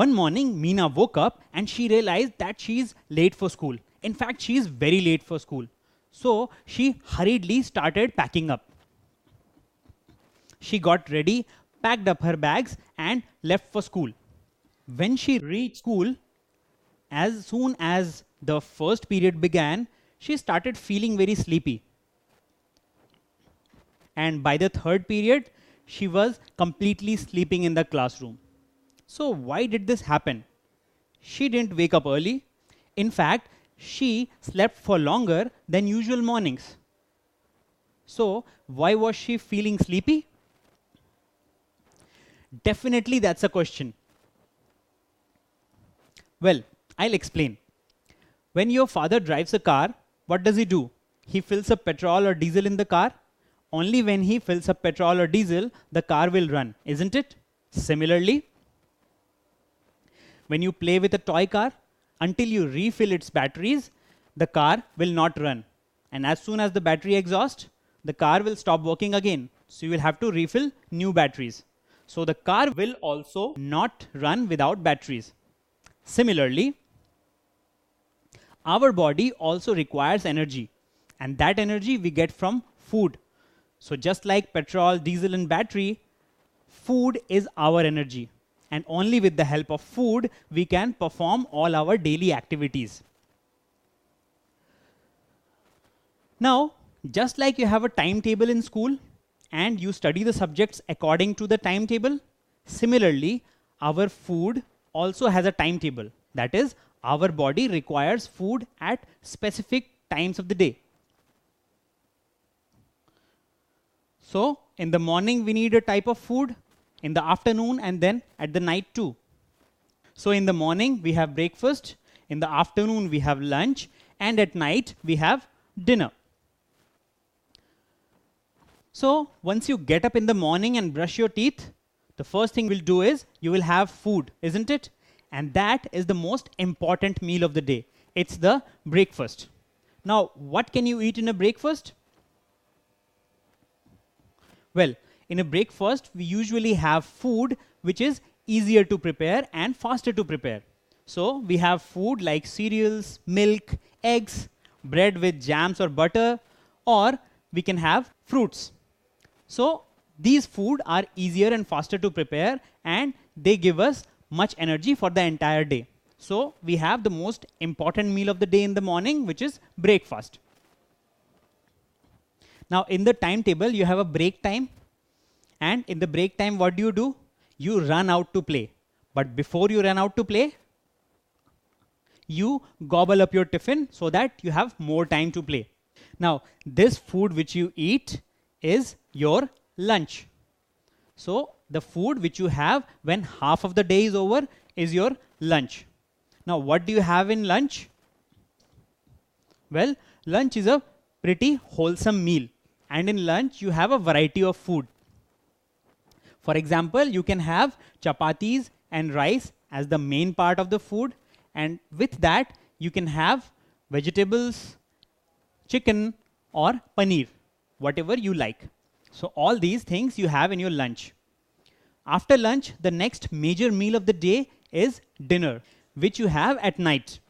One morning, Meena woke up and she realized that she's late for school. In fact, she is very late for school. So she hurriedly started packing up. She got ready, packed up her bags, and left for school. When she reached school, as soon as the first period began, she started feeling very sleepy. And by the third period, she was completely sleeping in the classroom. So why did this happen? She didn't wake up early. In fact, she slept for longer than usual mornings. So why was she feeling sleepy? Definitely that's a question. Well, I'll explain. When your father drives a car, what does he do? He fills up petrol or diesel in the car. Only when he fills up petrol or diesel, the car will run, isn't it? Similarly, when you play with a toy car, until you refill its batteries, the car will not run. And as soon as the battery exhausts, the car will stop working again. So you will have to refill new batteries. So the car will also not run without batteries. Similarly, our body also requires energy, and that energy we get from food. So just like petrol, diesel, and battery, food is our energy. And only with the help of food, we can perform all our daily activities. Now, just like you have a timetable in school, and you study the subjects according to the timetable, similarly, our food also has a timetable. That is, our body requires food at specific times of the day. So, in the morning, we need a type of food, in the afternoon, and then at the night too. So, in the morning, we have breakfast, in the afternoon, we have lunch, and at night, we have dinner. So, once you get up in the morning and brush your teeth, the first thing you'll do is you will have food, isn't it? And that is the most important meal of the day. It's the breakfast. Now, what can you eat in a breakfast? Well, in a breakfast, we usually have food which is easier to prepare and faster to prepare. So, we have food like cereals, milk, eggs, bread with jams or butter, or we can have fruits. So, these food are easier and faster to prepare, and they give us much energy for the entire day. So, we have the most important meal of the day in the morning, which is breakfast. Now, in the timetable, you have a break time. And in the break time, what do? You run out to play. But before you run out to play, you gobble up your tiffin so that you have more time to play. Now, this food which you eat is your lunch. So, the food which you have when half of the day is over is your lunch. Now, what do you have in lunch? Well, lunch is a pretty wholesome meal. And in lunch, you have a variety of food. For example, you can have chapatis and rice as the main part of the food. And with that, you can have vegetables, chicken, or paneer, whatever you like. So all these things you have in your lunch. After lunch, the next major meal of the day is dinner, which you have at night.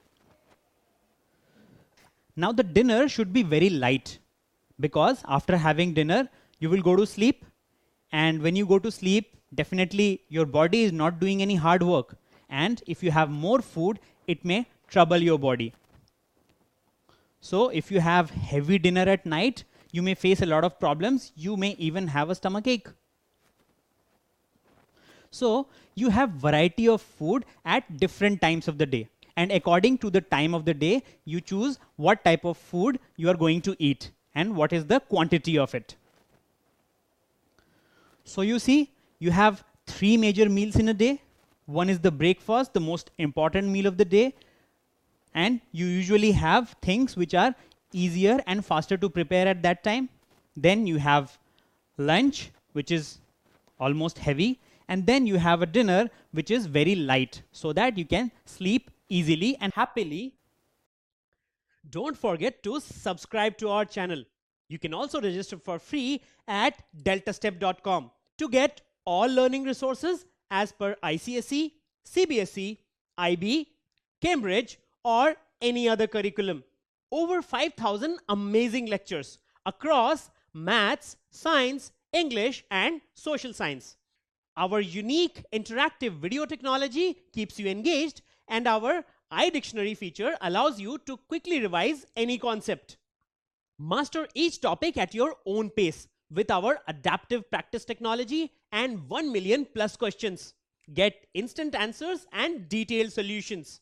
Now the dinner should be very light, because after having dinner, you will go to sleep. And when you go to sleep, definitely your body is not doing any hard work. And if you have more food, it may trouble your body. So if you have heavy dinner at night, you may face a lot of problems. You may even have a stomach ache. So you have variety of food at different times of the day. And according to the time of the day, you choose what type of food you are going to eat and what is the quantity of it. So you see, you have 3 major meals in a day. One is the breakfast, the most important meal of the day. And you usually have things which are easier and faster to prepare at that time. Then you have lunch, which is almost heavy. And then you have a dinner, which is very light, so that you can sleep easily and happily. Don't forget to subscribe to our channel. You can also register for free at deltastep.com to get all learning resources as per ICSE, CBSE, IB, Cambridge, or any other curriculum. Over 5,000 amazing lectures across maths, science, English, and social science. Our unique interactive video technology keeps you engaged, and our iDictionary feature allows you to quickly revise any concept. Master each topic at your own pace with our adaptive practice technology and 1 million plus questions. Get instant answers and detailed solutions.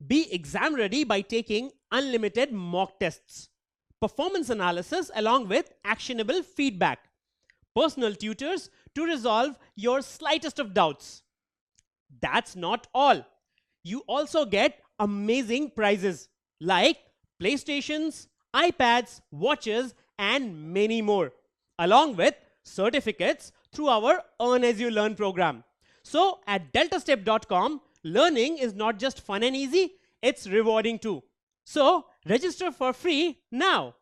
Be exam ready by taking unlimited mock tests, performance analysis along with actionable feedback, personal tutors to resolve your slightest of doubts. That's not all. You also get amazing prizes like PlayStations, iPads, watches, and many more, along with certificates through our Earn As You Learn program. So at deltastep.com, learning is not just fun and easy, it's rewarding too. So register for free now.